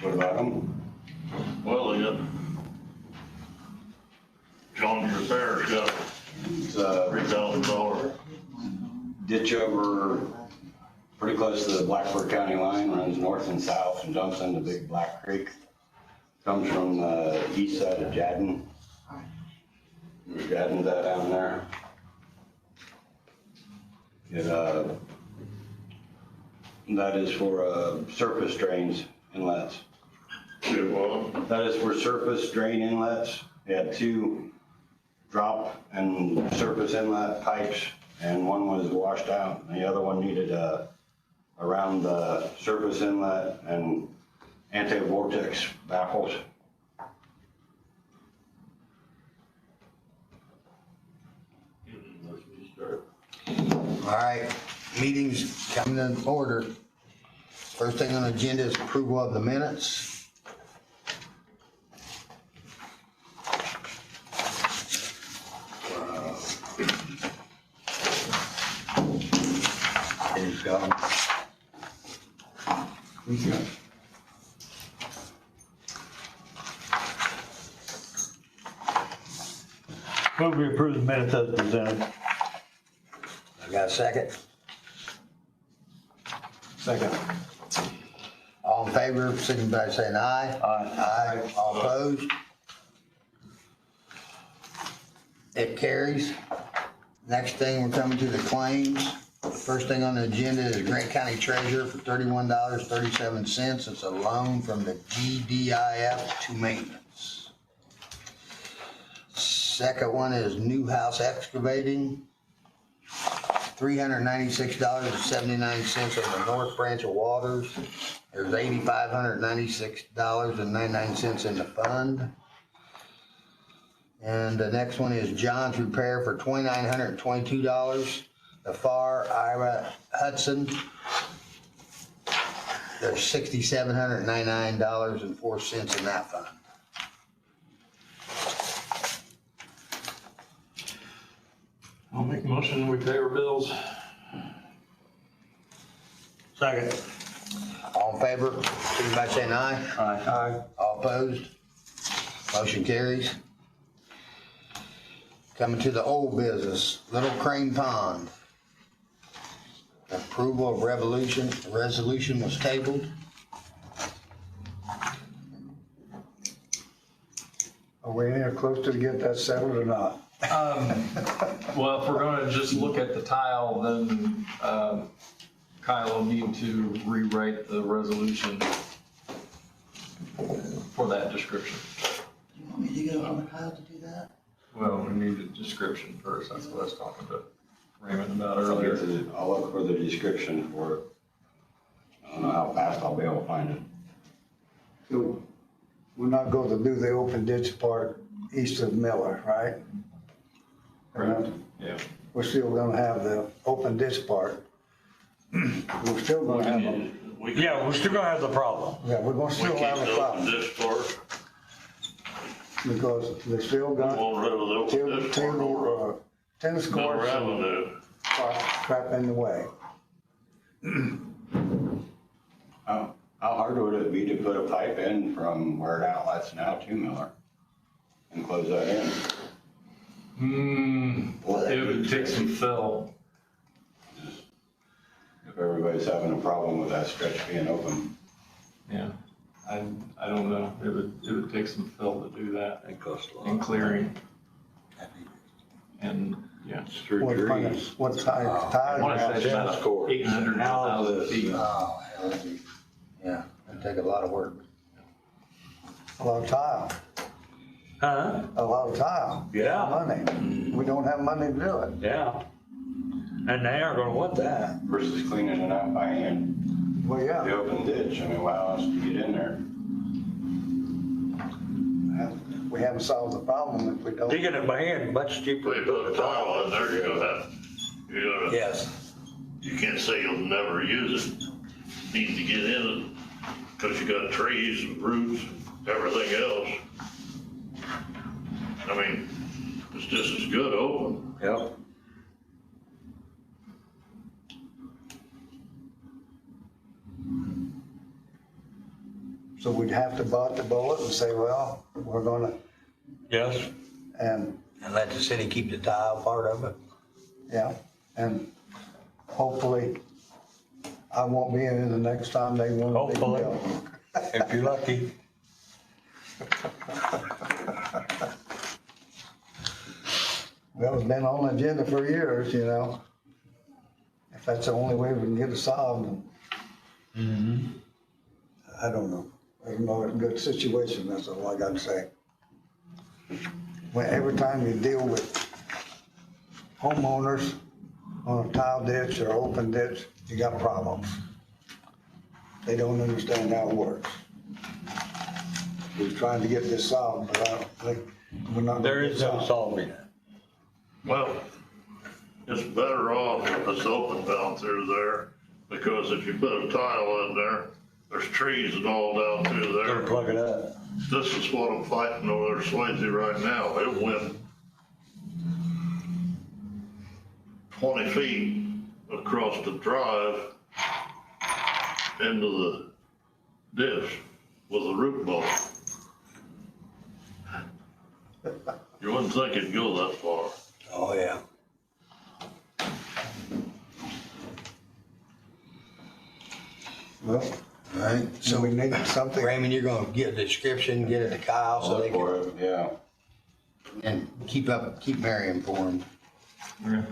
What about them? Well, yeah. John's Repair's got It's $3,000. ditch over pretty close to the Blackford County line, runs north and south and dumps into Big Black Creek. Comes from the east side of Jadden. Jadden's that down there. That is for surface drains, inlets. That is for surface drain inlets. We had 2 drop and surface inlet pipes, and one was washed out, and the other one needed around the surface inlet and anti-vortex baffles. All right, meetings coming in order. First thing on the agenda is approval of the minutes. He's gone. Okay. Move we approve the minutes as presented. I got a second? Second. All in favor, signify by saying aye. Aye. Aye. All opposed? It carries. Next thing, we're coming to the claims. First thing on the agenda is Grant County Treasurer for $31.37. It's a loan from the GDIF to maintenance. Second one is Newhouse Excavating, $396.79 on the North Branch of Waters. There's $8,596.99 in the fund. And the next one is John's Repair for $2,922. The FAR Ira Hudson. There's $6,799.04 in that fund. I'll make a motion, we pay our bills. Second. All in favor, signify by saying aye. Aye. All opposed? Motion carries. Coming to the old business, Little Crane Pond. Approval of resolution was tabled. Are we anywhere close to get that settled or not? Well, if we're gonna just look at the tile, then Kyle will need to rewrite the resolution for that description. You want me to go on the Kyle to do that? Well, we need a description first, that's what I was talking to Raymond about I'll earlier. I'll look for the description for it. I don't know how fast I'll be able to find it. So we're not going to do the open ditch part east of Miller, right? Correct. Yeah. We're still gonna have the open ditch part. We're still gonna have them. Yeah, we're still gonna have the problem. Yeah, we're gonna We still can't have a open problem this part. because they're still We got won't rid of the open this part over tennis Miller courts and Avenue. crap in the way. How hard would it be to put a pipe in from where it outlets now to Miller and close that in? It would take some fill. If everybody's having a problem with that stretch being open. Yeah. I don't know. It would take some fill to do that It costs a lot. and clearing. And, yeah. It's through What kind trees. of, what size I tire? want to say it's tennis about court. 800 to 1,000 feet. Oh, hell, yeah, it'd take a lot of work. A lot of tile, Huh? a lot of tile. Yeah. Money. We don't have money to do it. Yeah. And they aren't gonna want that. Versus cleaning it out by hand. Well, The yeah, open ditch, I mean, how else do you get in there? we haven't solved the problem if we don't. Digging it by hand, much cheaper. We put a tile in there, you gotta, Yes. you can't say you'll never use it. Need to get in it, cause you got trees, roots, everything else. I mean, it's just as good open. Yep. So we'd have to bite the bullet and say, well, we're gonna, Yes. and, And let the city keep the tile part of it. yeah, and hopefully I won't be in it the next time they want a big Hopefully. bill. If you're lucky. Well, it's been on the agenda for years, you know. If that's the only way we can get it solved. I don't know. It's not a good situation, that's all I gotta say. When, every time you deal with homeowners on a tile ditch or open ditch, you got problems. They don't understand how it works. We're trying to get this solved, but I don't think, we're not. gonna There get is no solved. solving it. Well, it's better off if it's open down through there, because if you put a tile in there, there's trees and all down through Gonna there. plug it up. This is what I'm fighting over Swayze right now. It went 20 feet across the drive into the ditch with a root ball. You wouldn't think it'd go that far. Oh, yeah. Well, All right, so so we need something. Raymond, you're gonna get a description, get it to Kyle so Look they can, for it, yeah. and keep Mary informed. Okay.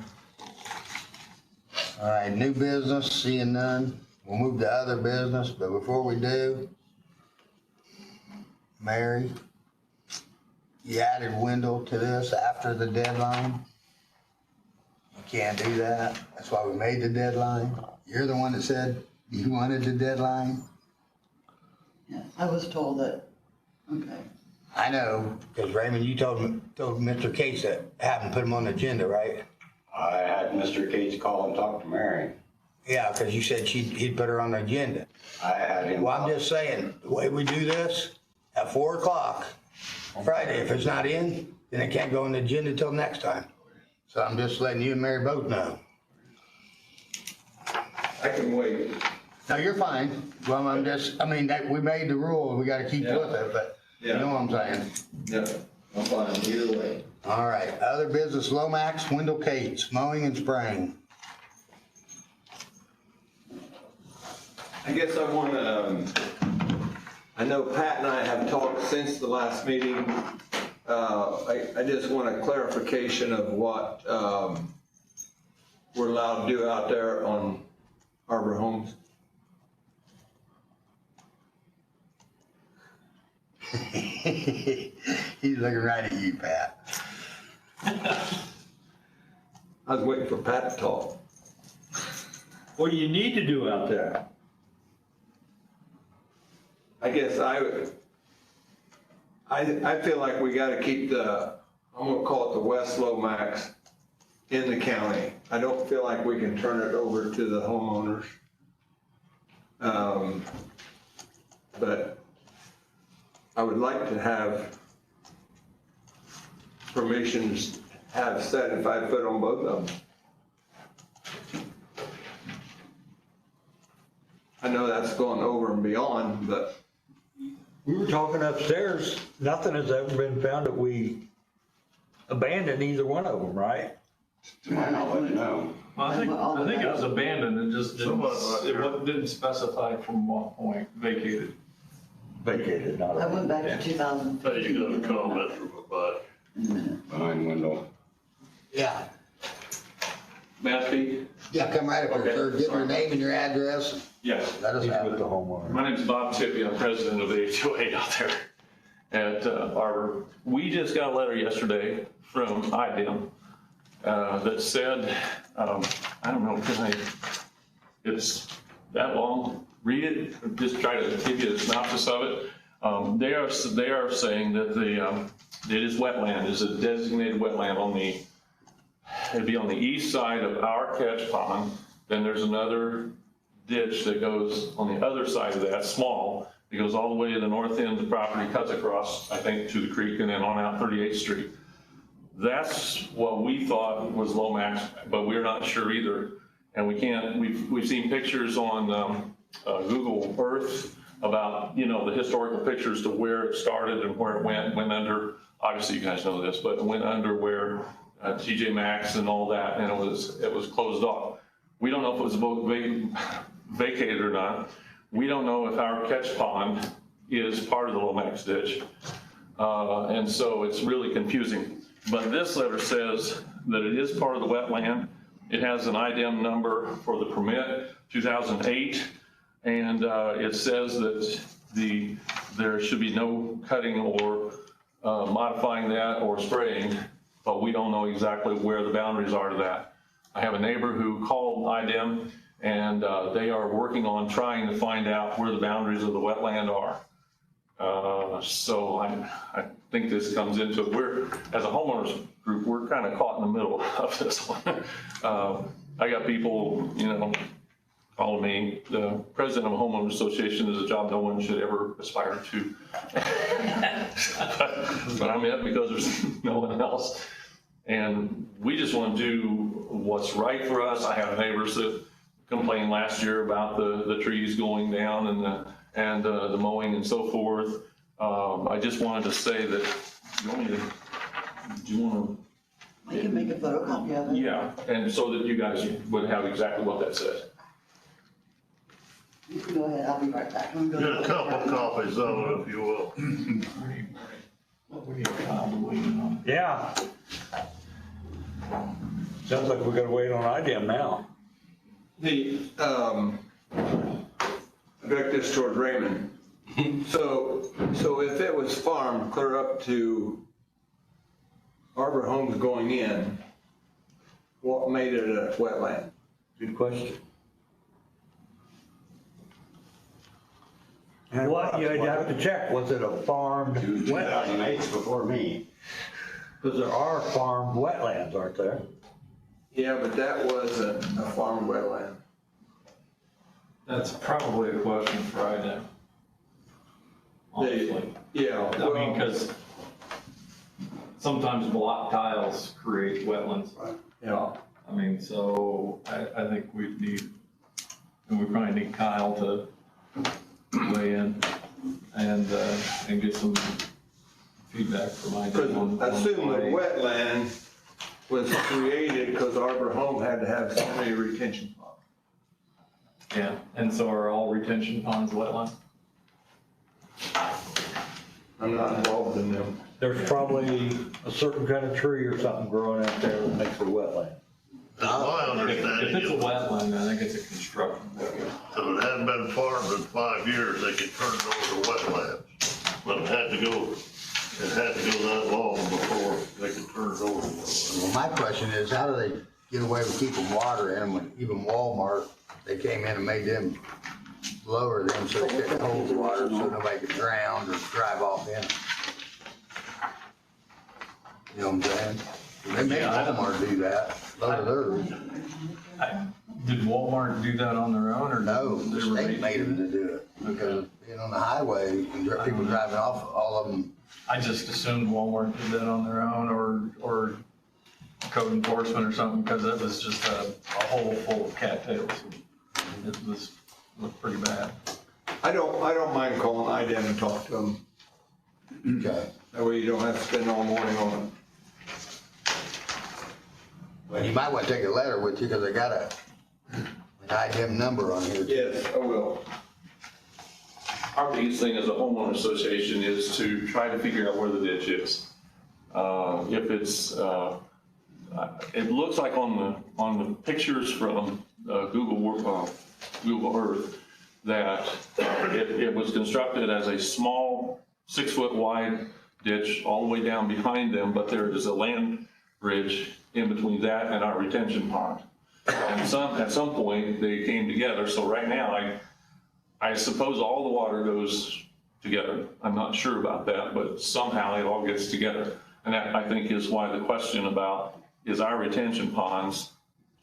All right, new business, seeing none. We'll move to other business, but before we do, Mary, you added Wendell to this after the deadline. You can't do that. That's why we made the deadline. You're the one that said you wanted the deadline. Yeah, I was told that, okay. I know, because Raymond, you told Mr. Cates that haven't put him on the agenda, right? I had Mr. Cates call and talk to Mary. Yeah, because you said he'd put her on the agenda. I had him. Well, I'm just saying, the way we do this, at 4 o'clock Friday, if it's not in, then it can't go on the agenda till next time. So I'm just letting you and Mary both know. I can wait. No, you're fine. Well, we made the rule, we gotta keep with it, but you know what I'm saying? Yeah, I'm fine, either way. All right, other business, Lomax, Wendell Cates, mowing and spraying. I guess I want to, I know Pat and I have talked since the last meeting. I just want a clarification of what we're allowed to do out there on Harbor Homes. He's looking right at you, Pat. I was waiting for Pat to talk. What do you need to do out there? I guess I feel like we gotta keep the, I'm gonna call it the West Lomax in the county. I don't feel like we can turn it over to the homeowners. But I would like to have permissions, have 75 foot on both of them. I know that's going over and beyond, but We were talking upstairs, nothing has ever been found that we abandoned either one of them, right? To my knowledge, no. Well, I think it was abandoned, it just didn't specify from what point vacated. Vacated, not I went back Yeah. to 2000. Hey, you got a comment from the back. Behind window. Yeah, may I speak? yeah, come right up here, Okay, sir. Give your sorry. name and your address. Yes, Let us He's have with the it. homeowner. my name's Bob Tippy, I'm president of the HOA out there at Arbor. We just got a letter yesterday from IDEM that said, I don't know, it's that long, read it, just try to give you a synopsis of it. They are saying that it is wetland, is a designated wetland it'd be on the east side of our catch pond. Then there's another ditch that goes on the other side of that, small. It goes all the way to the north end of the property, cuts across, I think, to the creek and then on out 38th Street. That's what we thought was Lomax, but we're not sure either. And we can't, we've seen pictures on Google Earth about, the historical pictures to where it started and where it went under, obviously you guys know this, but it went under where TJ Maxx and all that, and it was closed off. We don't know if it was vacated or not. We don't know if our catch pond is part of the Lomax ditch. And so it's really confusing. But this letter says that it is part of the wetland. It has an IDEM number for the permit, 2008. And it says that there should be no cutting or modifying that or spraying, but we don't know exactly where the boundaries are to that. I have a neighbor who called IDEM, and they are working on trying to find out where the boundaries of the wetland are. So I think this comes into it. As a homeowners group, we're kind of caught in the middle of this one. I got people, calling me. The president of a homeowners association is a job no one should ever aspire to. But I'm in because there's no one else. And we just want to do what's right for us. I have neighbors that complained last year about the trees going down and the mowing and so forth. I just wanted to say that, do you want to? We can make a photocopy of it. Yeah, and so that you guys would have exactly what that says. You can go ahead, I'll be right back. I'm gonna Get a go couple copies of it if you will. Yeah. Sounds like we gotta wait on IDEM now. Direct this toward Raymond. So if it was farmed clear up to Arbor Homes going in, what made it a wetland? Good question. And What, you'd have to check, was it a farmed wetland? 2008 before me. Because there are farmed wetlands, aren't there? Yeah, but that wasn't a farm wetland. That's probably a question for IDEM. Honestly. Yeah, I mean, because sometimes block tiles create wetlands. yeah. I mean, so I think we probably need Kyle to weigh in and get some feedback from IDEM on. Because I assume the play. wetland was created because Arbor Home had to have so many retention ponds. Yeah, and so are all retention ponds wetland? I'm not involved in them. There's probably a certain kind of tree or something growing out there that makes it a wetland. That's my If understanding. it's a wetland, I think it's a construction wetland. So it hadn't been farmed in 5 years, they could turn it over to wetlands. But it had to go that long before they could turn it over to wetlands. Well, my question is, how do they get away with keeping water in them when even Walmart, they came in and made them lower them so they couldn't hold the water so nobody could drown or drive off in it? You know what I'm saying? They made Walmart do that, lower theirs. Did Walmart do that on their own or? No, they the were state made them to do it because being on the highway and people driving off, all of them. I just assumed Walmart did that on their own or code enforcement or something, because it was just a hole full of cattails. It looked pretty bad. I don't mind calling IDEM and talk to them. Okay. That way you don't have to spend all morning on it. Well, you might want to take a letter with you because I got an IDEM number on here. Yes, I will. Our biggest thing as a homeowner association is to try to figure out where the ditch is. If it's, it looks like on the pictures from Google Earth that it was constructed as a small 6-foot wide ditch all the way down behind them, but there is a land bridge in between that and our retention pond. And at some point they came together. So right now, I suppose all the water goes together. I'm not sure about that, but somehow it all gets together. And that, I think, is why the question about is our retention ponds,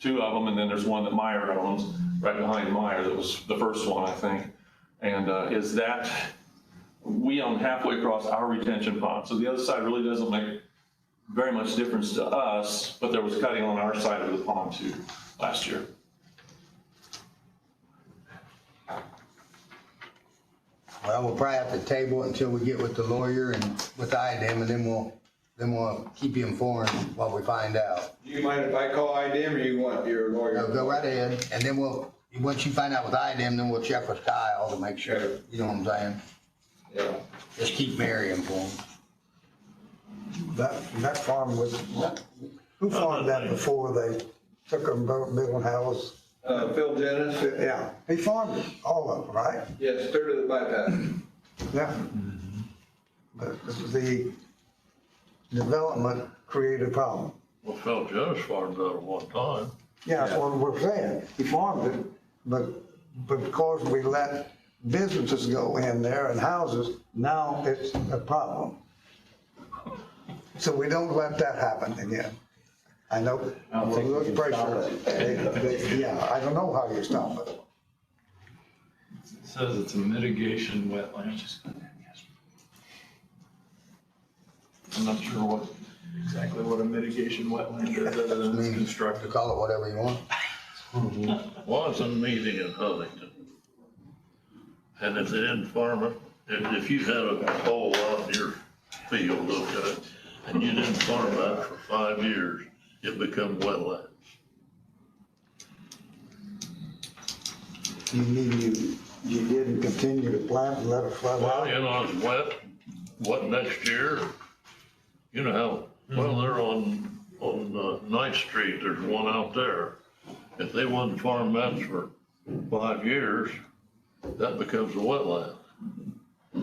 2 of them, and then there's one that Meyer owns right behind Meyer. That was the first one, I think. And is that, we own halfway across our retention pond. So the other side really doesn't make very much difference to us, but there was cutting on our side of the pond too last year. Well, we'll probably have to table it until we get with the lawyer and with IDEM, and then we'll keep you informed what we find out. Do you mind if I call IDM or you want your lawyer? No, go right ahead, and then once you find out with IDEM, then we'll check with Kyle to make sure, you know what I'm saying? Yeah. Just keep Mary informed. That farm was, who farmed that before they took them building houses? Phil Dennis? Yeah, he farmed it, all of it, right? Yes, third of the bypass. Yeah. But the development created a problem. Well, Phil Jones farmed that at one time. Yeah, that's what we're saying. He farmed it, but because we let businesses go in there and houses, now it's a problem. So we don't let that happen again. I know, look, pressure. Yeah, I don't know how you stop it. It says it's a mitigation wetland. I'm not sure exactly what a mitigation wetland is, other than it's constructed. Call it whatever you want. Was a meeting in Huntington. And if they didn't farm it, if you had a hole out in your field, okay, and you didn't farm that for 5 years, it become wetland. You mean you didn't continue to plant and let it flood Well, out? you know, it's wet next year. You know how, well, they're on 9th Street, there's one out there. If they wouldn't farm that for 5 years, that becomes a wetland. I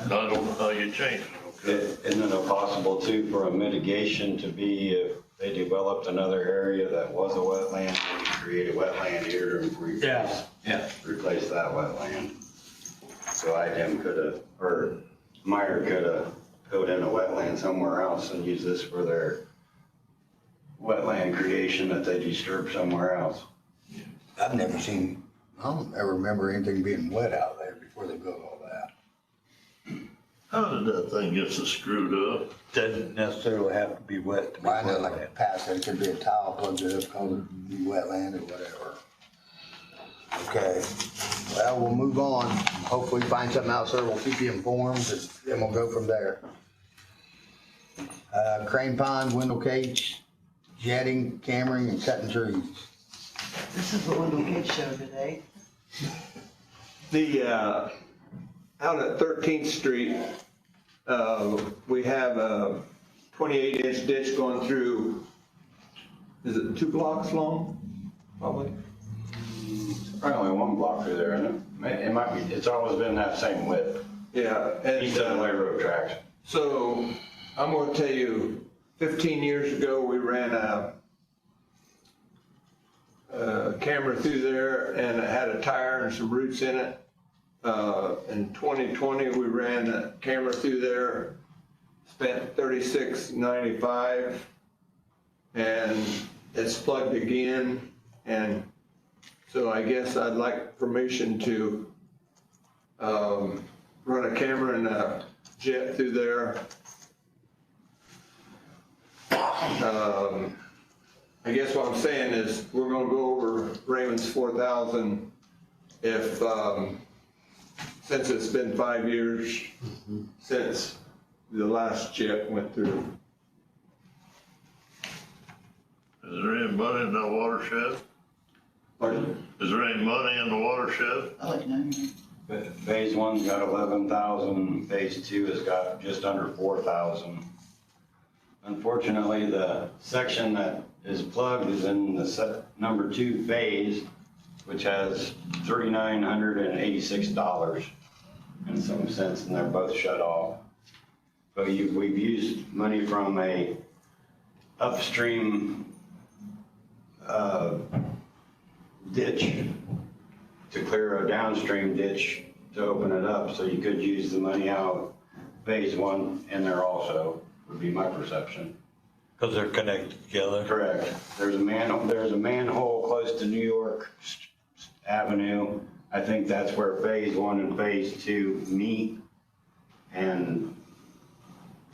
don't know how you change it, okay? Isn't it possible too for a mitigation to be if they developed another area that was a wetland, and create a wetland here and replace that wetland? So IDEM could have, or Meyer could have filled in a wetland somewhere else and use this for their wetland creation that they disturbed somewhere else. I don't ever remember anything being wet out there before they built all that. How did that thing get so screwed up? Doesn't necessarily have to be wet to be I know, like a wetland. pass, it could be a tile plugged it up, called it be wetland or whatever. Okay, well, we'll move on. Hopefully find something else there. We'll keep you informed and then we'll go from there. Crane Pond, Wendell Cage, jetting, cammering, and cutting trees. This is what Wendell Kids showed today. Out at 13th Street, we have a 28-inch ditch going through, is it 2 blocks long? Probably. Probably only one block through there, isn't it? It might be, it's always been that same width, Yeah. And, east of the railroad tracks. so I'm gonna tell you, 15 years ago, we ran a camera through there and it had a tire and some roots in it. In 2020, we ran a camera through there, spent $36.95, and it's plugged again. And so I guess I'd like permission to run a camera and a jet through there. I guess what I'm saying is we're gonna go over Raymond's 4,000 if, since it's been 5 years since the last jet went through. Is there any money in that watershed? Pardon? Is there any money in the watershed? I'll let you know. Phase 1's got 11,000, phase 2 has got just under 4,000. Unfortunately, the section that is plugged is in the number 2 phase, which has $3,986 and some cents, and they're both shut off. But we've used money from a upstream ditch to clear a downstream ditch to open it up, so you could use the money out phase 1 in there also, would be my perception. Because they're connected together. Correct. There's a manhole close to New York Avenue. I think that's where phase 1 and phase 2 meet. And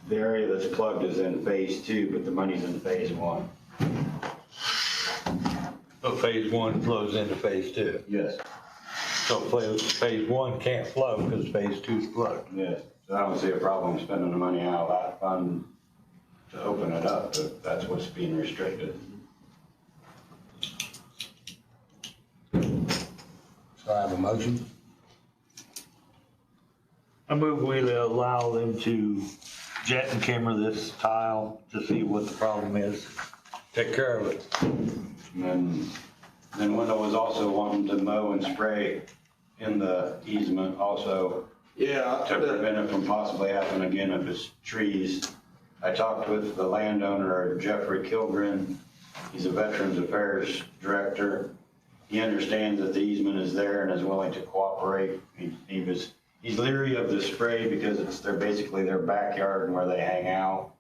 the area that's plugged is in phase 2, but the money's in phase 1. So phase 1 flows into phase 2. Yes. So phase one can't flow because phase two's flooded. Yeah, so I don't see a problem spending the money out of that fund to open it up, but that's what's being restricted. So I have a motion. I move we allow them to jet and camera this tile to see what the problem is. Take care of it. And then Wendell was also wanting to mow and spray in the easement also Yeah, to prevent it from possibly happening again if it's trees. I talked with the landowner, Jeffrey Kilgren. He's a Veterans Affairs Director. He understands that the easement is there and is willing to cooperate. He's leery of the spray because it's basically their backyard and where they hang out.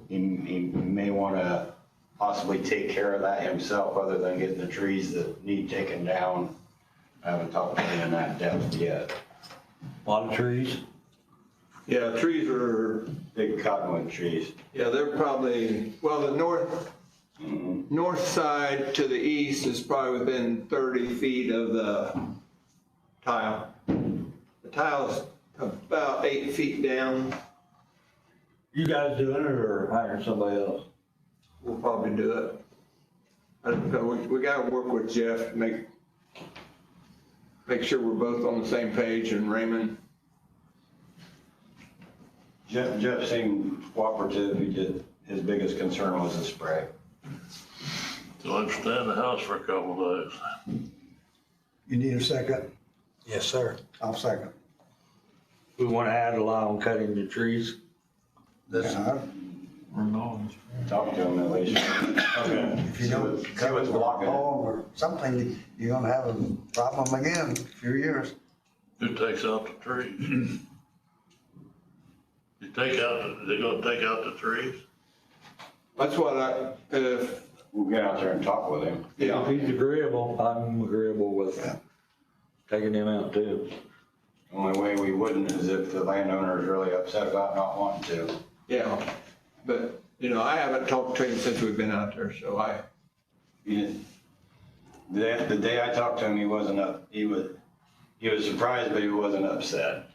He may want to possibly take care of that himself other than getting the trees that need taken down. I haven't talked to him in that depth yet. A lot of trees. yeah, trees are, Big cottonwood trees. yeah, they're probably, well, the north side to the east is probably within 30 feet of the tile. The tile's about 8 feet down. You guys doing it or hiring somebody else? We'll probably do it. I don't know, we gotta work with Jeff to make sure we're both on the same page, and Raymond. Jeff seemed cooperative. His biggest concern was the spray. So I'd stay in the house for a couple of days. You need a second? Yes, sir. I'll second. We want to add a lot on cutting the trees. Yeah, Or no. Talk to him at least. Okay. if you don't See cut what's it blocking it. or something, you're gonna have a problem again in a few years. Who takes out the trees? They're gonna take out the trees? That's what We'll get out there and talk with him. If he's agreeable, I'm agreeable with taking him out too. Only way we wouldn't is if the landowner is really upset about not wanting to. yeah, but, I haven't talked to him since we've been out there, so The day I talked to him, he wasn't up. He was surprised, but he wasn't upset.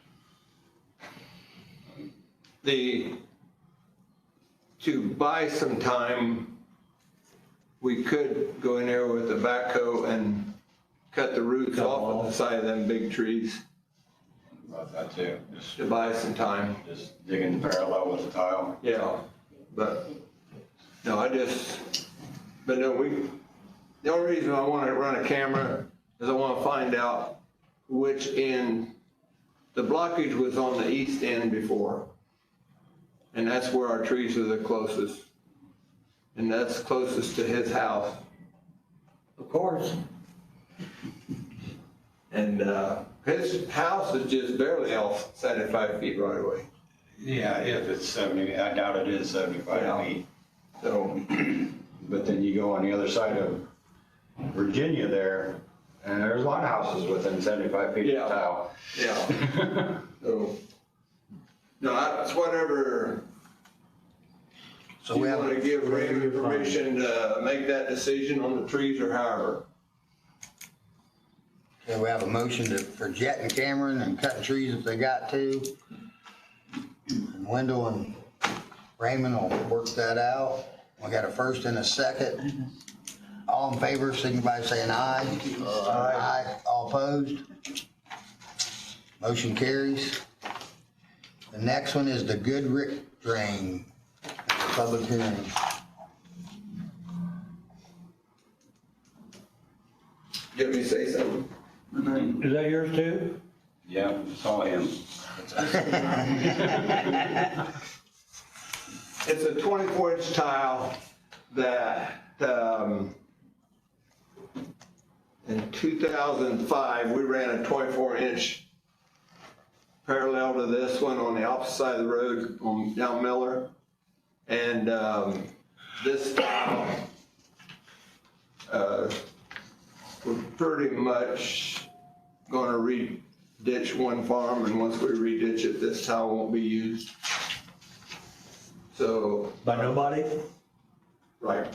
to buy some time, we could go in there with the backhoe and cut the roots off of the side of them big trees About that too. to buy some time. Just digging parallel with the tile. Yeah, but, no, the only reason I want to run a camera is I want to find out which end, the blockage was on the east end before. And that's where our trees are the closest. And that's closest to his house. Of course. And, his house is just barely off 75 feet right away. Yeah, if it's 70, I doubt it is 75 Yeah. feet. So, But then you go on the other side of Virginia there, and there's a lot of houses within 75 feet Yeah. of the tile. yeah. So, no, that's whatever. So You we want to have, give Raymond permission to make that decision on the trees or however? okay, we have a motion for jetting Cameron and cutting trees if they got to. And Wendell and Raymond will work that out. We got a first and a second. All in favor, signify by saying aye. Aye. All opposed? Motion carries. The next one is the Goodrick Drain. Public hearing. You want me to say something? Is that yours too? Yeah, it's all him. It's a 24-inch tile that, in 2005, we ran a 24-inch parallel to this one on the opposite side of the road on down Miller. And, this tile, we're pretty much gonna re-ditch one farm, and once we re-ditch it, this tile won't be used. So, By nobody? right,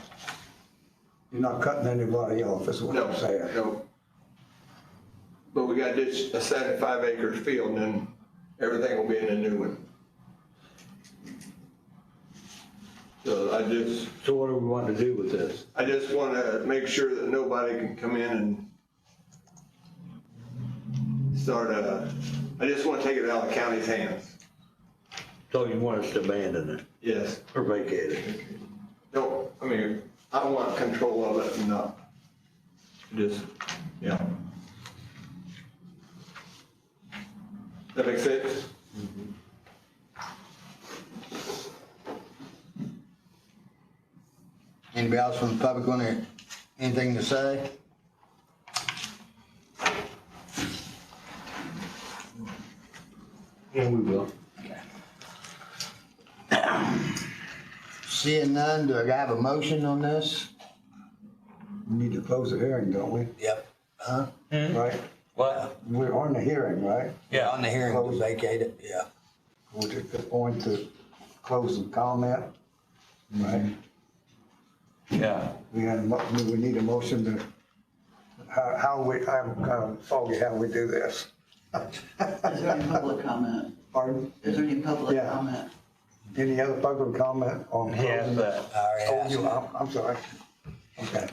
You're not cutting anybody off, is what no, I'm saying. no. but we got to ditch a 75 acre field and then everything will be in a new one. So So what do we want to do with this? I just want to make sure that nobody can come in and I just want to take it out of the county's hands. So you want us to abandon it Yes. or vacate it? I want control of it and not just, yeah. That makes sense? Anybody else from the public want anything to say? Yeah, we will. Seeing none, do I have a motion on this? We need to close the hearing, don't we? Yep. Huh? Right? What? We're on the hearing, right? Yeah, on the hearing to vacate it, yeah. We're just going to close and comment, right? Yeah. We need a motion to, I'm kind of foggy how we do this. Is there any public comment? Pardon? Is there any public Yeah. comment? Any other public comment on He asked closing? that. I already Oh, asked. you, I'm sorry. Okay.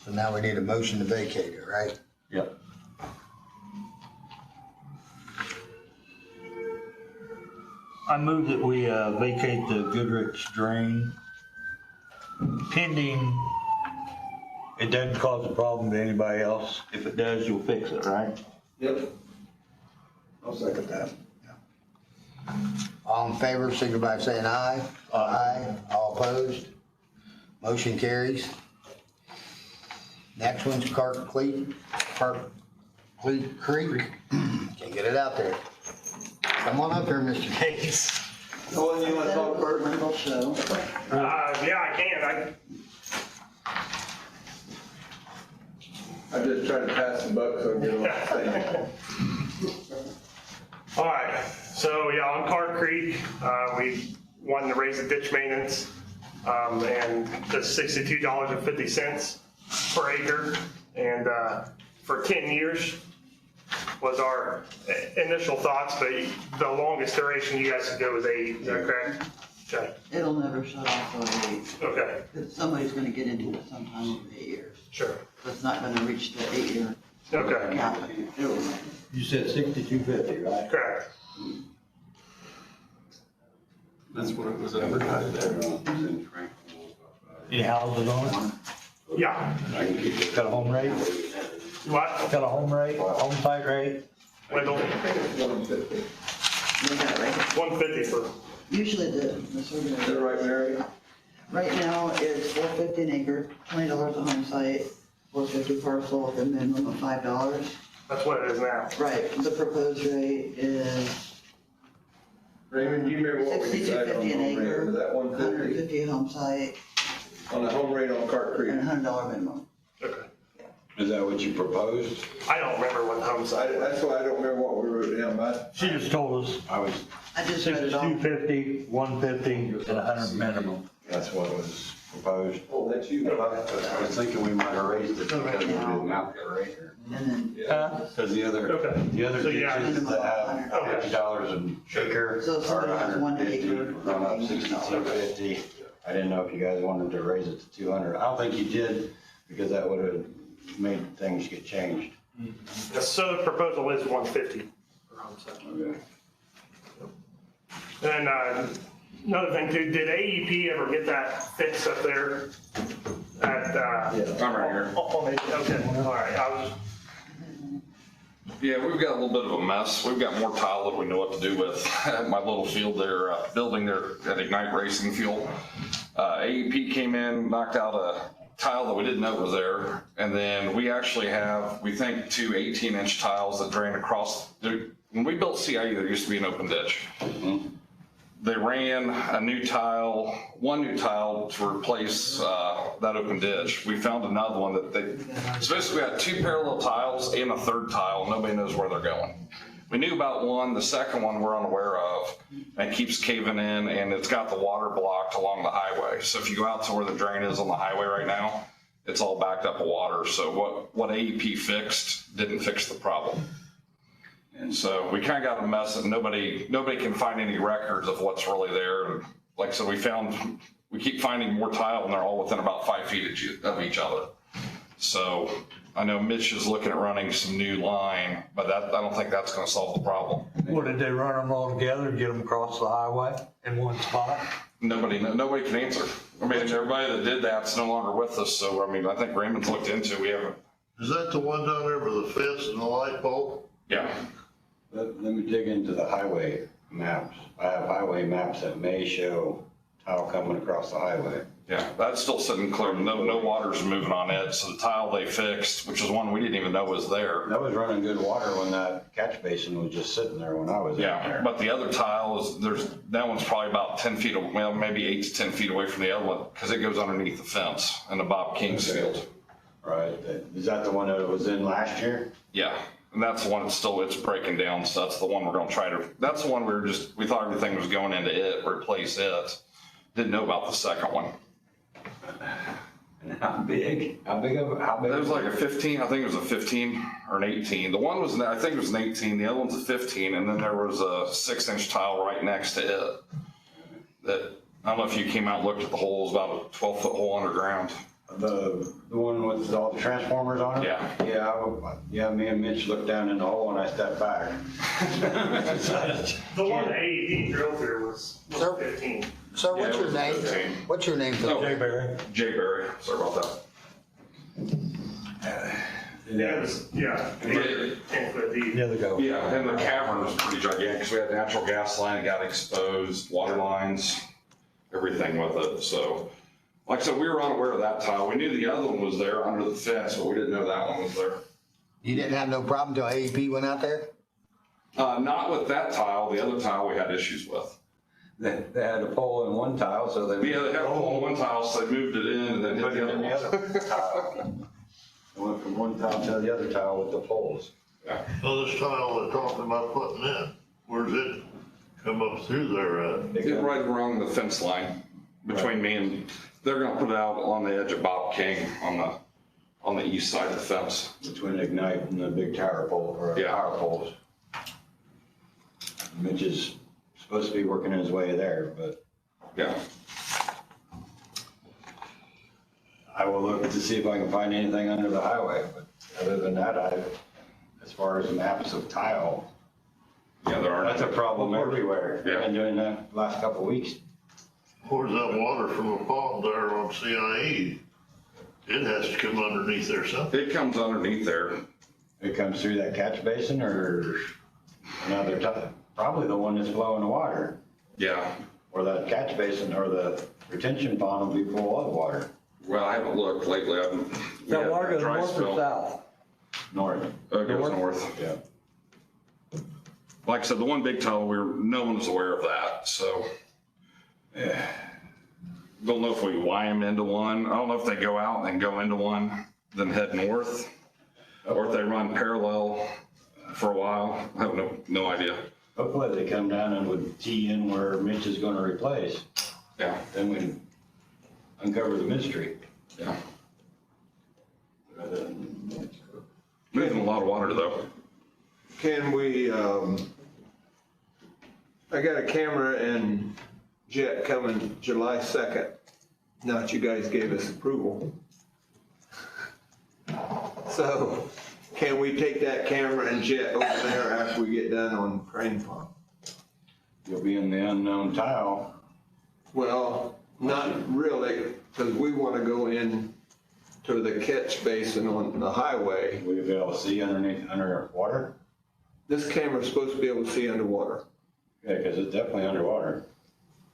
So now we need a motion to vacate it, right? Yep. I move that we vacate the Goodrich drain pending it doesn't cause a problem to anybody else. If it does, you'll fix it, right? Yep. I'll second that. All in favor, signify by saying aye. Aye. All opposed? Motion carries. Next one's Clark Creek. Can't get it out there. Come on up here, Mr. Case. Nolan, you want to talk first? Rental show. Yeah, I can. I just tried to pass the buck so I get on the thing. All right, so yeah, on Clark Creek, we wanted to raise the ditch maintenance, and to $62.50 per acre. And, for 10 years was our initial thoughts, but the longest duration you guys could go was 8, is that correct? Okay, It'll never shut off for 8. okay, Because somebody's gonna get into it sometime over 8 years. sure, So it's not gonna reach the 8-year okay, cap. It'll, You said 6250, right? correct. That's what it was advertised at. Any houses on it? Yeah, Got a home rate? what, Got a home rate, home site rate? Wendell, they got it right. 150 for, Usually the Is that survey, right, Mary? right now it's $4.50 an acre, $20 a home site, $4.50 parcel with a minimum of $5. that's what it is now. Right, the proposed rate is Raymond, do you remember what we decided on $62.50 an home rate? acre, Was that 150 $150 a home site, on the home rate on Cart Creek? and $100 minimum. Okay, Is that what you proposed? I don't remember what the home site was. That's why I don't remember what we wrote down, but She just told us I was, I just read it all. 6250, 150, and 100 minimum. that's what was proposed. oh, that's you. I was thinking we might have raised it because we didn't mount the rate. And then, Because the other Okay. So, yeah. ditches that have $50 an acre So if are somebody has 1 150, acre, we're going up 62.50. I didn't know if you guys wanted to raise it to 200. I don't think you did because that would have made things get changed. So the proposal is 150 per home site. Okay. And another thing too, did AEP ever get that fixed up there at, I'm right here. okay, all right, I was, Yeah, we've got a little bit of a mess. We've got more tile than we know what to do with. My little field there, building there at Ignite Racing Fuel. AEP came in, knocked out a tile that we didn't know was there. And then we actually have, we think, 2 18-inch tiles that drain across. When we built CIE, there used to be an open ditch. They ran a new tile, one new tile to replace that open ditch. We found another one that so basically we had 2 parallel tiles and a third tile. Nobody knows where they're going. We knew about one, the second one we're unaware of, and it keeps caving in, and it's got the water blocked along the highway. So if you go out to where the drain is on the highway right now, it's all backed up with water. So what AEP fixed didn't fix the problem. And so we kind of got a mess that nobody can find any records of what's really there. And like I said, we keep finding more tile and they're all within about 5 feet of each other. So I know Mitch is looking at running some new line, but I don't think that's going to solve the problem. What, did they run them all together and get them across the highway in one spot? Nobody can answer. I mean, everybody that did that's no longer with us. So, I mean, I think Raymond's looked into, we haven't. Is that the one down there with the fence and the light pole? Yeah. Let me dig into the highway maps. I have highway maps that may show tile coming across the highway. Yeah, that's still sitting clear. No water's moving on it. So the tile they fixed, which is one we didn't even know was there. That was running good water when that catch basin was just sitting there when I was in Yeah, there. but the other tile that one's probably about 10 feet, well, maybe 8 to 10 feet away from the other one because it goes underneath the fence in the Bob King's field. Right. Is that the one that was in last year? Yeah. And that's the one it's breaking down. So that's the one we're going to that's the one we thought everything was going into it, replace it. Didn't know about the second one. And how big? How big? It was like a 15, I think it was a 15 or an 18. The one was, I think it was an 18, the other one's a 15, and then there was a 6-inch tile right next to it. That, I don't know if you came out and looked at the hole, it was about a 12-foot hole underground. The one with all the transformers on it? Yeah. Yeah, me and Mitch looked down in the hole and I stepped back. The one that AED drilled through was Sir? 15. Sir, what's Yeah, your it was name? 15. What's your name, sir? Oh. Jay Barry. Jay Berry, sorry about that. Yeah, it was, yeah. 10-foot deep. The other go. Yeah, and the cavern was pretty gigantic because we had natural gas line, it got exposed, water lines, everything with it. So, like I said, we were unaware of that tile. We knew the other one was there under the fence, but we didn't know that one was there. You didn't have no problem until AEP went out there? Not with that tile. The other tile we had issues with. They had a pole in one tile, so they. Yeah, they had a hole in one tile, so they moved it in and then hit Put it the in the other one. other tile. It went from one tile to the other tile with the poles. Well, this tile they're talking about putting in, where's it come up through there at? It's right around the fence line between me and, they're gonna put it out on the edge of Bob King on the east side of the fence. Between Ignite and the big tower pole, or Yeah. power poles. Mitch is supposed to be working his way there, but Yeah. I will look to see if I can find anything under the highway. But other than that, as far as maps of tile, Yeah, there are. that's a problem everywhere. Yeah. I've been doing that the last couple of weeks. Where's that water from a pond there on CIE? It has to come underneath there something. It comes underneath there. It comes through that catch basin or another tile, probably the one that's flowing the water. Yeah. Or that catch basin or the retention pond will be full of water. Well, I haven't looked lately. That water goes north or south? North. It goes north. Yeah. Like I said, the one big tile, no one was aware of that, so. Don't know if we wire them into one. I don't know if they go out and then go into one, then head north. Or if they run parallel for a while. I have no idea. Hopefully they come down and would tee in where Mitch is gonna replace. Yeah. Then we uncover the mystery. Yeah. Moving a lot of water though. Can we, I got a camera and jet coming July 2nd. Now that you guys gave us approval. So can we take that camera and jet over there after we get done on Crane Pond? You'll be in the unknown tile. Well, not really, because we want to go in to the catch basin on the highway. Will you be able to see underwater? This camera's supposed to be able to see underwater. Yeah, because it's definitely underwater.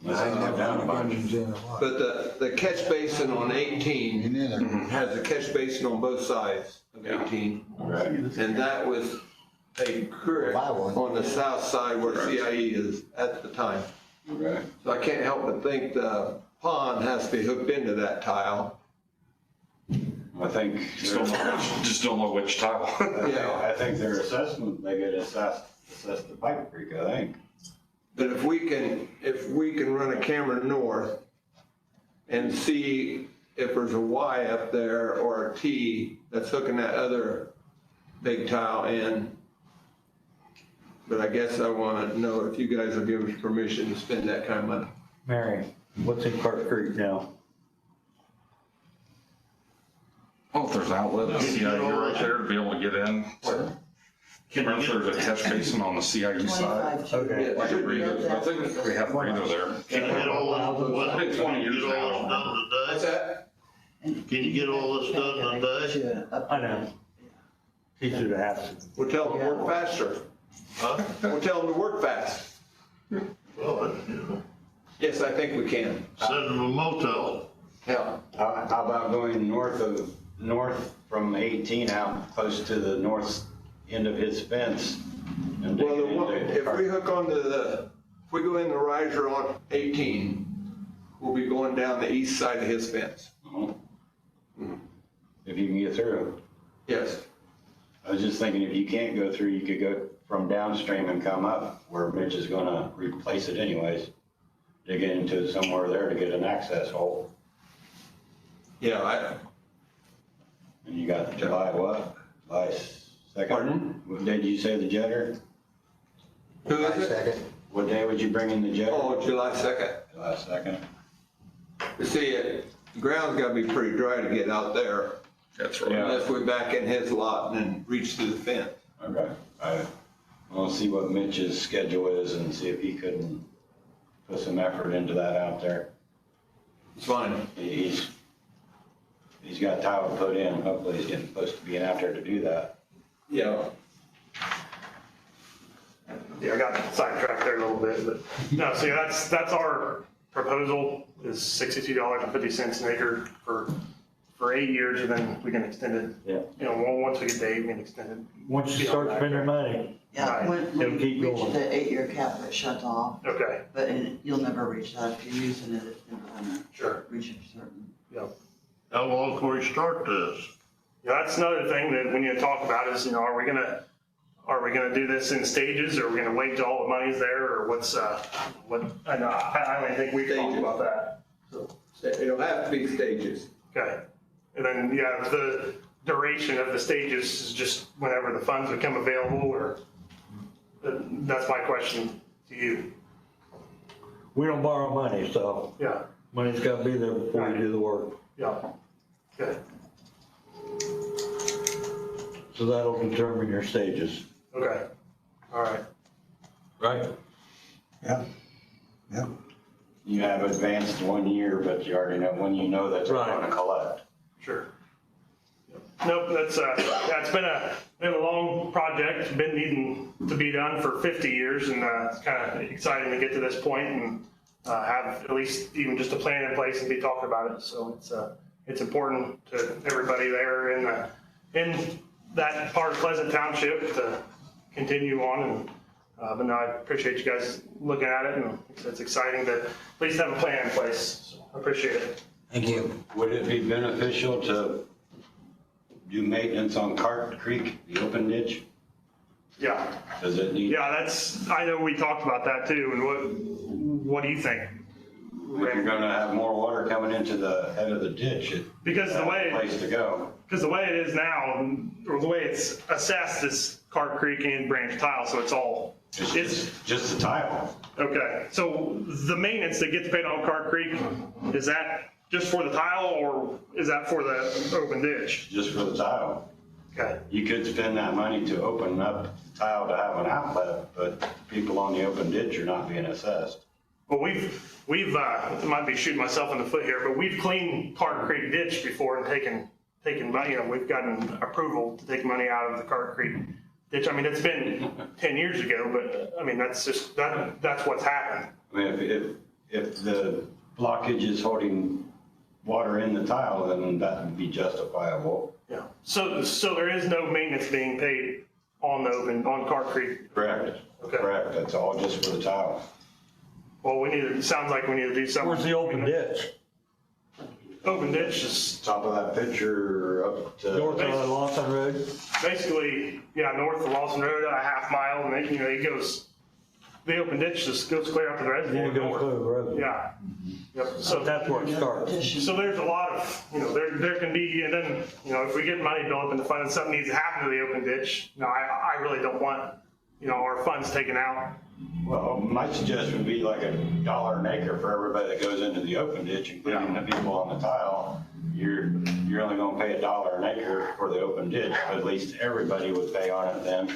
Unless they come down a bunch. But the catch basin on 18 In there. has a catch basin on both sides of 18. Right. And that was a creek on the south side where CIE is at the time. Right. So I can't help but think the pond has to be hooked into that tile. I think. Just don't know which tile. Yeah. I think their assessment, they get assessed the Pipe Creek, I think. But if we can run a camera north and see if there's a Y up there or a T that's hooking that other big tile in. But I guess I want to know if you guys will give us permission to spend that kind of money. Mary, what's in Clark Creek now? Well, if there's outlet, CIU right there to be able to get in. Can If you there's a catch basin on the CIU side. 25. Okay. Like a breather, I think we have a breather there. Can you get all this, what, I think 20 can you years get all now. this done today? that? Can you get all this done today? I know. Easier to have. We'll tell them to work faster. Huh? We'll tell them to work fast. Well, you know, Yes, I think we can. send them a motel. Yeah. How about going north from 18 out close to the north end of his fence? And Well, digging into if we hook onto if we go in the riser on 18, we'll be going down the east side of his fence. If you can get through. Yes. I was just thinking if you can't go through, you could go from downstream and come up where Mitch is gonna replace it anyways. Dig into somewhere there to get an access hole. Yeah, And you got July what? July 2nd? Pardon? What day did you say the jetter? who July is it? 2nd. What day would you bring in the jetter? Oh, July 2nd. July 2nd. You see, the ground's gotta be pretty dry to get out there. That's right. Yeah. Unless we back in his lot and then reach through the fence. Okay. I'll see what Mitch's schedule is and see if he couldn't put some effort into that out there. It's fine. He's got tile to put in. Hopefully he's getting close to being out there to do that. Yeah. Yeah, I got sidetracked there a little bit, but no, so yeah, that's our proposal is $62.50 an acre for 8 years, and then we can extend it. Yeah. You know, once we get the 8, we can extend it. Once you start spending money, Yeah, when It'll keep we reach going. the 8-year cap, it shuts off, Okay, but you'll never reach that. If you're using it, it's never gonna sure. reach a certain. Yeah. How long can we start this? Yeah, that's another thing that we need to talk about is, you know, are we gonna do this in stages, or are we gonna wait till all the money's there, or what's, I know, I don't even think we talked about that. It'll have to be stages. Okay. And then, yeah, the duration of the stages is just whenever the funds become available, or, that's my question to you. we don't borrow money, so Yeah, money's gotta be there before you do the work. yeah. Okay, So that'll determine your stages, okay, all right. right? Yeah, yeah. You have advanced 1 year, but you already know when you know that they're Right. gonna collect. Sure. Nope, that's, yeah, it's been a long project, been needing to be done for 50 years, and it's kind of exciting to get to this point and have at least even just a plan in place and be talking about it. So it's important to everybody there in that part of Pleasant Township to continue on. And but no, I appreciate you guys looking at it, and it's exciting to at least have a plan in place. So I appreciate it. Thank you. Would it be beneficial to do maintenance on Cart Creek, the open ditch? Yeah. Does it need? Yeah, I know we talked about that too, and what do you think? If you're gonna have more water coming into the head of the ditch, Because the way, place to go. because the way it is now, or the way it's assessed is Cart Creek and Branch Tile, so it's all, it's, Just the tile. okay. So the maintenance that gets paid on Cart Creek, is that just for the tile, or is that for the open ditch? Just for the tile. Okay, You could spend that money to open up the tile to have an outlet, but people on the open ditch are not being assessed. well, we've, might be shooting myself in the foot here, but we've cleaned Cart Creek ditch before and taken money, you know, we've gotten approval to take money out of the Cart Creek ditch. I mean, it's been 10 years ago, but I mean, that's just, that's what's happened. I mean, if the blockage is holding water in the tile, then that would be justifiable. Yeah. So there is no maintenance being paid on on Cart Creek? Correct. Okay. Correct, that's all just for the tile. Well, it sounds like we need to do something. Where's the open ditch? Open ditch is Top of that picture up to. North of Lawson Road? basically, yeah, north of Lawson Road, a half mile, and then, you know, it goes the open ditch just goes clear out to the reservoir. Then it goes through the road. Yeah. Yep, So so, that's where it starts. so there's a lot of, there can be, and then, if we get money built up in the fund and something needs to happen to the open ditch, I really don't want, our funds taken out. Well, my suggestion would be like $1 an acre for everybody that goes into the open ditch, including the people on the tile. You're only gonna pay $1 an acre for the open ditch, but at least everybody would pay on it then,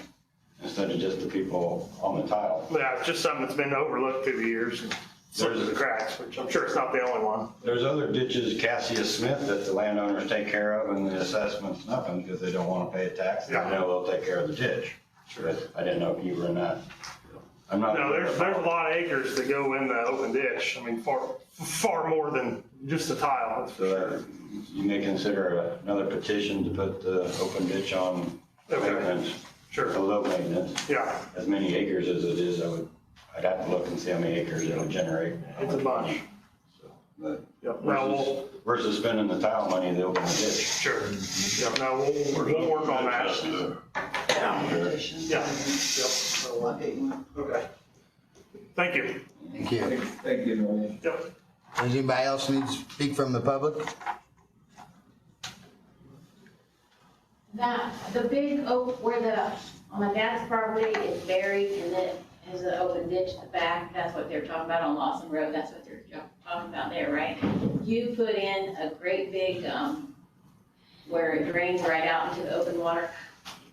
instead of just the people on the tile. Yeah, it's just something that's been overlooked through the years and slipped through the cracks, which I'm sure it's not the only one. There's other ditches, Cassius Smith, that the landowners take care of and the assessment's nothing because they don't wanna pay a tax. They know they'll take care of the ditch. But I didn't know if you were in that. I'm not. No, there's a lot of acres that go in the open ditch. I mean, far more than just a tile, that's for sure. So you may consider another petition to put the open ditch on maintenance. Sure. A low maintenance. Yeah, As many acres as it is, I'd have to look and see how many acres it'll generate. it's a bunch. But Yep, now versus spending the tile money, they'll open the ditch. sure. Yep, now we'll work on that. Petition. Yeah, yep, so, I'll get you one. okay. Thank you. Thank you. Thank you, Norman. Yep. Does anybody else need to speak from the public? The big oak where on my dad's property is buried and then it has an open ditch at the back, that's what they're talking about on Lawson Road, that's what they're talking about there, right? You put in a great big, where it drains right out into the open water.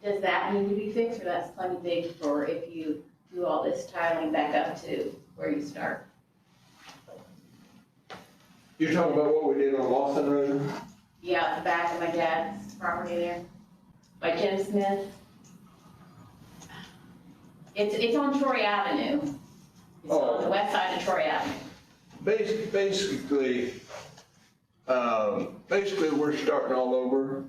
Does that need to be fixed, or that's plenty big for if you do all this tiling back up to where you start? You're talking about what we did on Lawson Road? Yeah, at the back of my dad's property there, by Jim Smith. It's on Troy Avenue. It's on the west side of Troy Avenue. Basically, we're starting all over.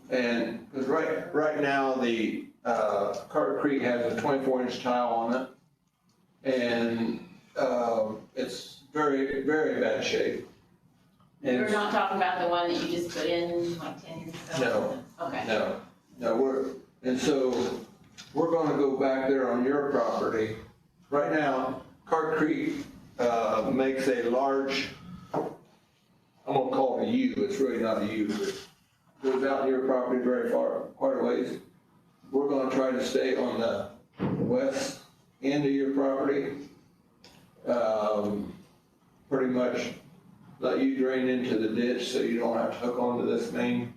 And, because right now, the, Carter Creek has a 24-inch tile on it. And, it's very, very bad shape. You're not talking about the one that you just put in like 10 years ago? No. Okay. No, so we're gonna go back there on your property. Right now, Carter Creek, makes a large, I'm gonna call it a U, it's really not a U, but goes out in your property very far, quite a ways. We're gonna try to stay on the west end of your property. Pretty much let you drain into the ditch so you don't have to hook onto this main.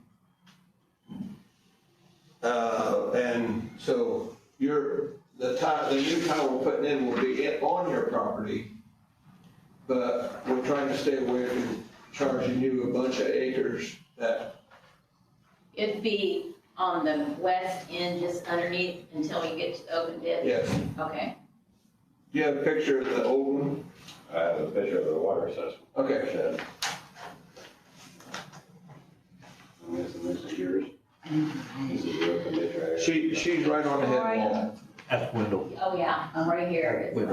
And so the new tile we're putting in will be on your property, but we're trying to stay away from charging you a bunch of acres that. It'd be on the west end, just underneath until you get to the open ditch? Yes. Okay. Do you have a picture of the old one? I have a picture of the water assessment. Okay. Shed. I'm guessing this is yours. This is the open ditch right here. She's right on the head wall. That's Wendell. Oh, yeah, right here. Right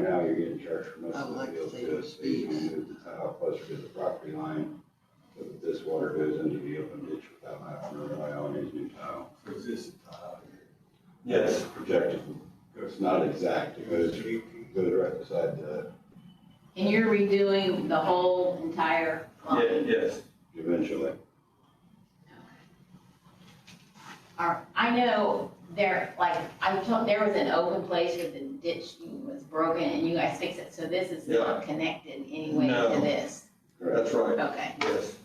now, you're getting charged for most I of would the like to field see to the it, so you can speeds. move the tile closer to the property line. So that this water goes into the open ditch without having to rely on his new tile. So is this a tile here? Yes, projected. It's not exact. It goes right beside the, And you're redoing the whole entire line? Yes. eventually. I know there was an open place where the ditch was broken and you guys fixed it, so this is not connected anyway No. to this? That's right. Okay. Yes.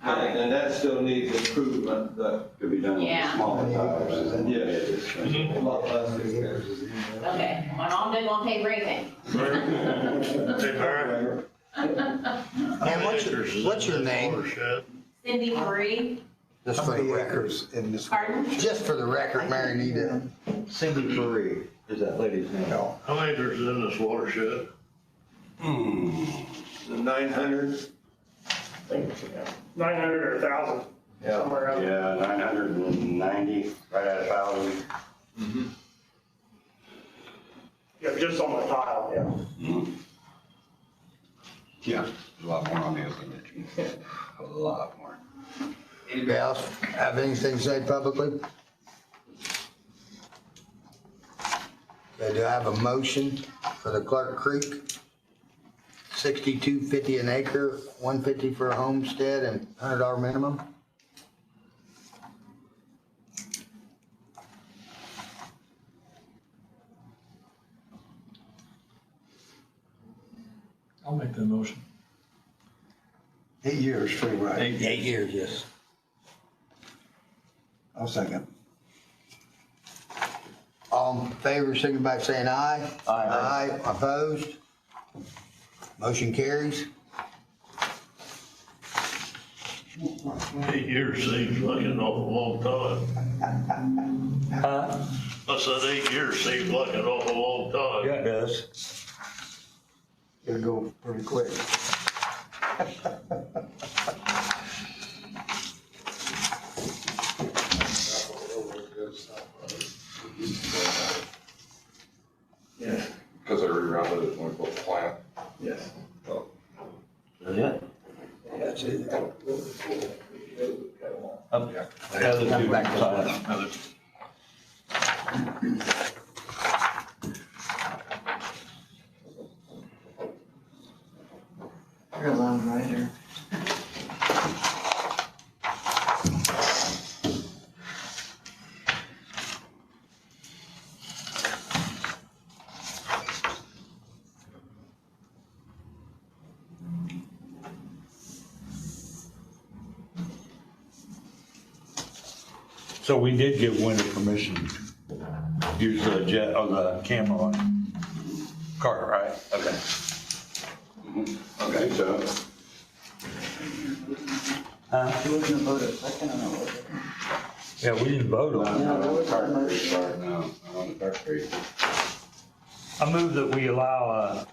All right. And that still needs improvement, but. Could be done with Yeah. smaller tiles. and- Yes. A lot less expensive. Okay, my mom didn't want to pay for anything. And what's your name? Watershed. Cindy Marie, Just How for the many record. acres in this? pardon? Just for the record, Mary Nita. Cindy Ferree is that lady's name. No. How many acres is in this watershed? 900? 900 or 1,000, somewhere around there. Yeah, 990, right at 1,000. Yeah, just on the tile, yeah. Yeah, there's a lot more on the open ditch. A lot more. Anybody else have anything to say publicly? Okay, do I have a motion for the Clark Creek? $62.50 an acre, $150 for a homestead and $100 minimum? I'll make that motion. 8 years, free ride. 8 years, yes. I'll second. All in favor, signify by saying aye. Aye. Opposed? Motion carries. 8 years seems like an awful long time. Huh? I said 8 years seems like an awful long time. Yeah, it does. It'll go pretty quick. Yeah. Because they rerouted it when we built the plant. Yes. Yeah. That's it. Other two back side. You're alone right here. So we did give Winter permission to use the jet, or the camera on cart, right? Okay. Okay, so, You wasn't a vote a second, I know, was it? Yeah, we didn't vote on it. No, there was a motion. no, on the Clark Creek. I move that we allow,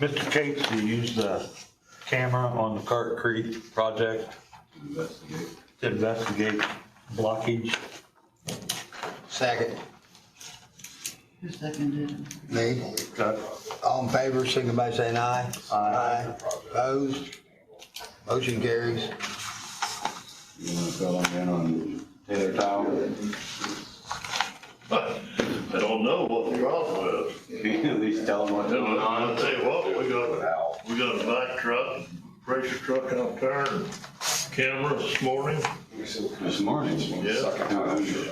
Mr. Cates to use the camera on the Cart Creek project Investigate. to investigate blockage. Second. Who seconded it? Me. All in favor, signify by saying aye. Aye. Opposed? Motion carries. You wanna fill them in on Taylor Tile? I don't know what the problem is. Can you at least tell them what's And going I'll on? tell you what, we got a back truck, pressure truck out there, and cameras this morning. This morning? Yeah.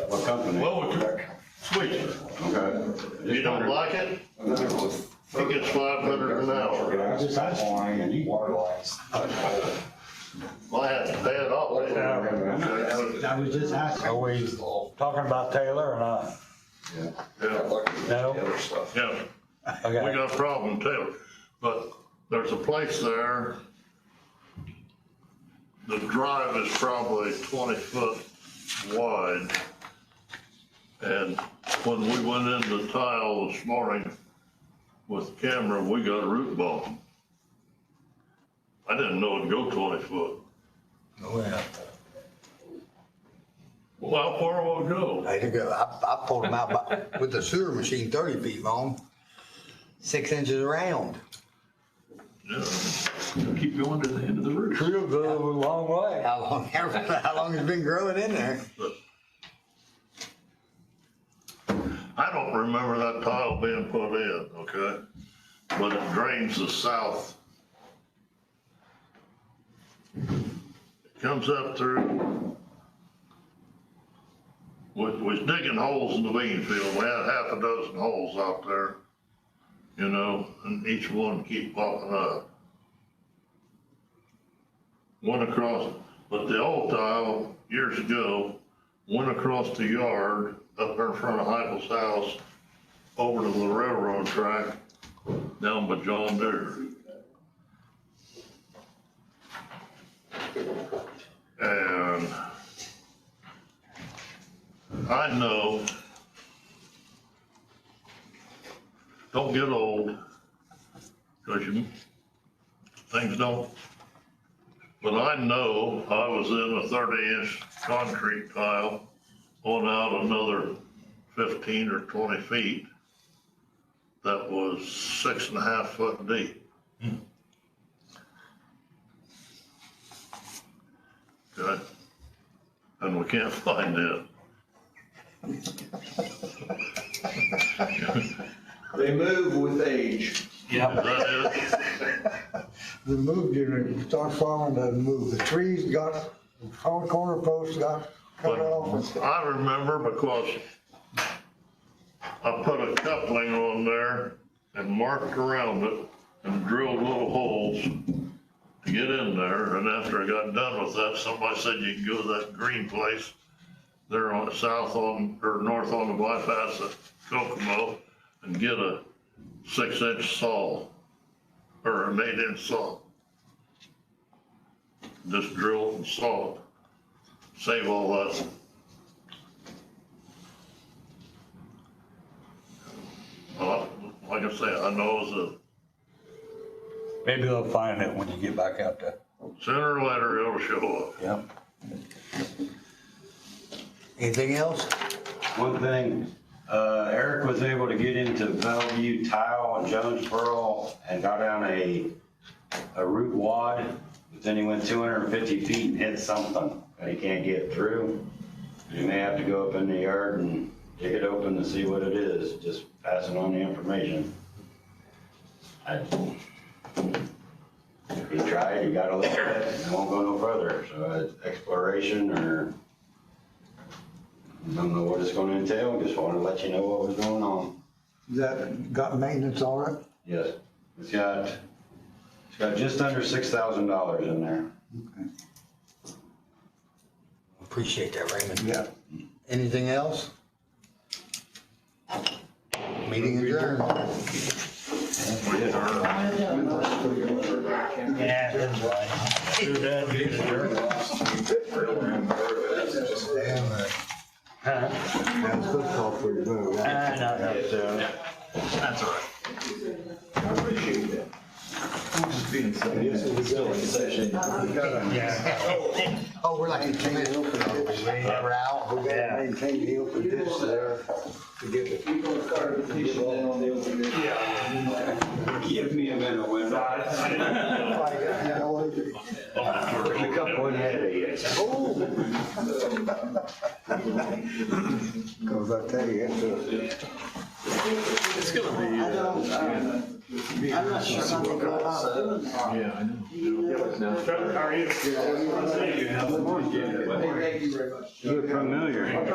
What company? Well, we took, sweet. Okay. You don't like it? He gets 500 an hour. Just asking. Well, I had to pay it off. I was just asking. Are we talking about Taylor or not? Yeah, No? yeah. We Okay. got a problem, Taylor, but there's a place there. The drive is probably 20 foot wide. And when we went into tile this morning with the camera, we got a root ball. I didn't know it'd go 20 foot. Oh, yeah. Well, how far will it go? I think I pulled them out with the sewer machine 30 feet long, 6 inches around. Yeah. Keep going to the end of the roof. Tree will go a long way. How long it's been growing in there? I don't remember that tile being put in, okay? But it drains the south. It comes up through, we was digging holes in the bean field. We had half a dozen holes out there, you know, and each one keep popping up. Went across, but the old tile, years ago, went across the yard up there in front of Heupel's house, over to the railroad track, down by John Deere. And I know, don't get old, because things don't. But I know I was in a 30-inch concrete tile on out another 15 or 20 feet that was 6.5 foot deep. Okay? And we can't find it. They move with age. Yeah. That is, The move, you start farming, the move, the trees got, the front corner posts got cut off. but I remember because I put a coupling on there and marked around it and drilled little holes to get in there. And after I got done with that, somebody said you can go to that green place there on south on, or north on the bypass at Kokomo and get a 6-inch saw or an 8-inch saw. Just drill it and saw it. Save all that. Like I say, I know that Maybe they'll find it when you get back out there. sooner or later it'll show up. Yep. Anything else? One thing, Eric was able to get into Bellevue Tile in Jonesboro and got down a root wad, but then he went 250 feet and hit something that he can't get through. You may have to go up in the yard and dig it open to see what it is, just passing on the information. If he tried, he got a look at it, and it won't go no further, so it's exploration or don't know what it's gonna entail, just wanted to let you know what was going on. That got maintenance on it? Yes, it's got just under $6,000 in there. Appreciate that, Raymond. Yeah. Anything else? Meeting adjourned. Yeah, that's right. Do that, get it. Damn it. Huh? That's good call for your move. Ah, no, that's all right. I appreciate that. Still in session. Yeah. Oh, we're like, we're out. We gotta maintain the open ditch there to get it. Give me a minute, Wendell. Pick up one head of you. Cause I tell you, It's gonna be. I'm not sure how they go about doing that. Yeah, I know. Trevor, how are you? You're familiar. Can I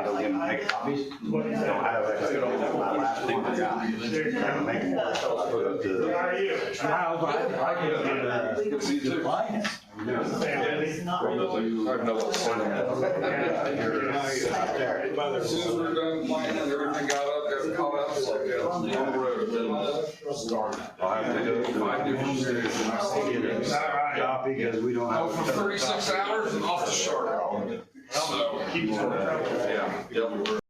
go get them make copies? Don't have it. My last thing I got. Gotta make more. Put up to How are you? I know what's on As soon as we're done planning, everything got up, got caught up, it's like, yeah, on the road, then started. I'll have to go through 5 different states and I still get it. copy because we don't Oh, have. from 36 hours and off to Charlotte. So, yeah, yep.